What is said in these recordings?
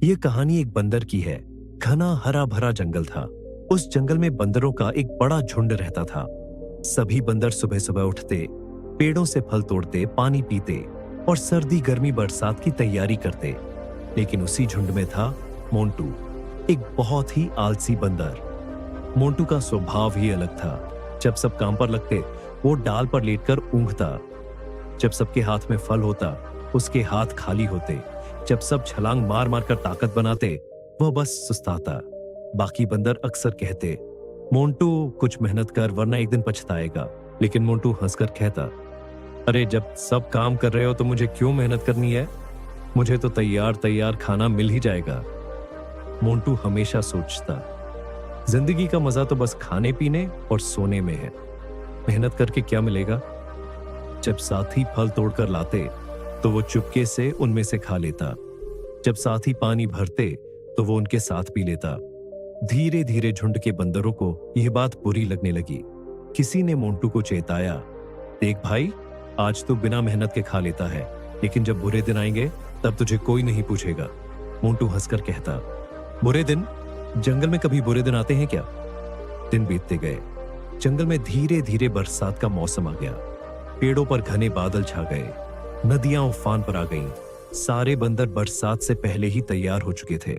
ये कहानी एक बंदर की है। घना हरा भरा जंगल था। उस जंगल में बंदरों का एक बड़ा झुंड रहता था। सभी बंदर सुबह सुबह उठते, पेड़ों से फल तोड़ते, पानी पीते और सर्दी गर्मी बरसात की तैयारी करते। लेकिन उसी झुंड में था मोंटू, एक बहुत ही आलसी बंदर। मोंटू का स्वभाव ही अलग था। जब सब काम पर लगते, वो डाल पर लेटकर ऊँघता। जब सबके हाथ में फल होता, उसके हाथ खाली होते। जब सब छलांग मार मार कर ताकत बनाते, वह बस सुस्ताता। बाकी बंदर अक्सर कहते, मोंटू कुछ मेहनत कर वरना एक दिन पछताएगा। लेकिन मोंटू हंसकर कहता, अरे जब सब काम कर रहे हो तो मुझे क्यों मेहनत करनी है? मुझे तो तैयार तैयार खाना मिल ही जाएगा। मोंटू हमेशा सोचता, जिंदगी का मजा तो बस खाने पीने और सोने में है। मेहनत करके क्या मिलेगा? जब साथी फल तोड़कर लाते तो वो चुपके से उनमें से खा लेता। जब साथी पानी भरते तो वो उनके साथ पी लेता। धीरे धीरे झुंड के बंदरों को यह बात बुरी लगने लगी। किसी ने मोंटू को चेताया, देख भाई, आज तो बिना मेहनत के खा लेता है, लेकिन जब बुरे दिन आएंगे तब तुझे कोई नहीं पूछेगा। मोंटू हंसकर कहता, बुरे दिन? जंगल में कभी बुरे दिन आते हैं क्या? दिन बीतते गए। जंगल में धीरे धीरे बरसात का मौसम आ गया। पेड़ों पर घने बादल छा गए, नदियां उफान पर आ गईं। सारे बंदर बरसात से पहले ही तैयार हो चुके थे।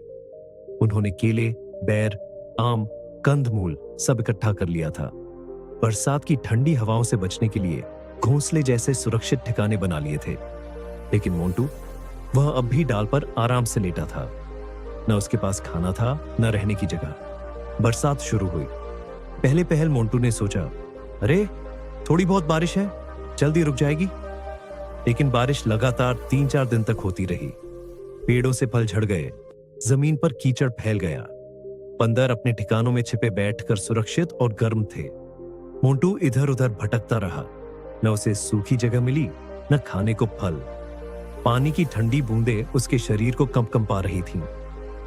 उन्होंने केले, बैर, आम, कंदमूल सब इकट्ठा कर लिया था। बरसात की ठंडी हवाओं से बचने के लिए घोंसले जैसे सुरक्षित ठिकाने बना लिए थे। लेकिन मोंटू, वह अब भी डाल पर आराम से लेटा था। न उसके पास खाना था, न रहने की जगह। बरसात शुरू हुई। पहले पहल मोंटू ने सोचा, अरे थोड़ी बहुत बारिश है, जल्दी रुक जाएगी। लेकिन बारिश लगातार 3-4 दिन तक होती रही। पेड़ों से फल झड़ गए, जमीन पर कीचड़ फैल गया। बंदर अपने ठिकानों में छिपे बैठकर सुरक्षित और गर्म थे। मोंटू इधर उधर भटकता रहा। न उसे सूखी जगह मिली, न खाने को फल। पानी की ठंडी बूंदें उसके शरीर को कंपा रही थीं।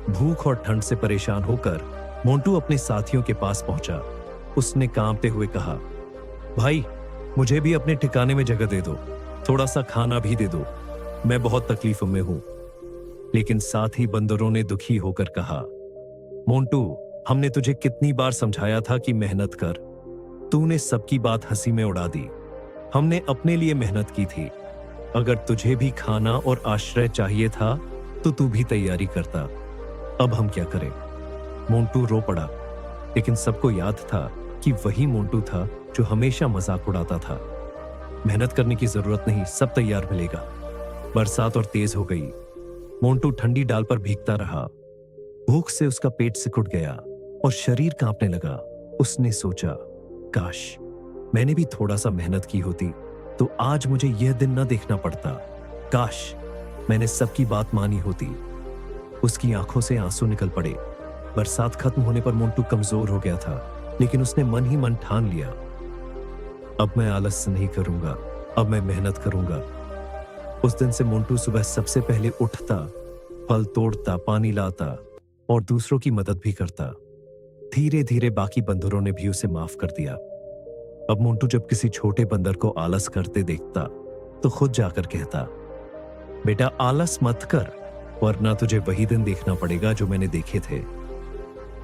भूख और ठंड से परेशान होकर मोंटू अपने साथियों के पास पहुंचा। उसने कांपते हुए कहा, भाई, मुझे भी अपने ठिकाने में जगह दे दो, थोड़ा सा खाना भी दे दो, मैं बहुत तकलीफों में हूं। लेकिन साथी बंदरों ने दुखी होकर कहा, मोंटू, हमने तुझे कितनी बार समझाया था कि मेहनत कर। तूने सबकी बात हंसी में उड़ा दी। हमने अपने लिए मेहनत की थी। अगर तुझे भी खाना और आश्रय चाहिए था तो तू भी तैयारी करता। अब हम क्या करें? मोंटू रो पड़ा। लेकिन सबको याद था कि वही मोंटू था जो हमेशा मजाक उड़ाता था। मेहनत करने की जरूरत नहीं, सब तैयार मिलेगा। बरसात और तेज हो गई। मोंटू ठंडी डाल पर भीगता रहा। भूख से उसका पेट सिकुड़ गया और शरीर कांपने लगा। उसने सोचा, काश मैंने भी थोड़ा सा मेहनत की होती तो आज मुझे यह दिन न देखना पड़ता। काश मैंने सबकी बात मानी होती। उसकी आंखों से आंसू निकल पड़े। बरसात खत्म होने पर मोंटू कमजोर हो गया था, लेकिन उसने मन ही मन ठान लिया, अब मैं आलस नहीं करूंगा, अब मैं मेहनत करूंगा। उस दिन से मोंटू सुबह सबसे पहले उठता, फल तोड़ता, पानी लाता और दूसरों की मदद भी करता। धीरे धीरे बाकी बंदरों ने भी उसे माफ कर दिया। अब मोंटू जब किसी छोटे बंदर को आलस करते देखता तो खुद जाकर कहता, बेटा आलस मत कर, वरना तुझे वही दिन देखना पड़ेगा जो मैंने देखे थे।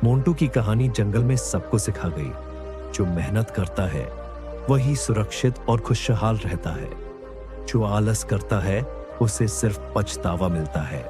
मोंटू की कहानी जंगल में सबको सिखा गई, जो मेहनत करता है वही सुरक्षित और खुशहाल रहता है। जो आलस करता है उसे सिर्फ पछतावा मिलता है।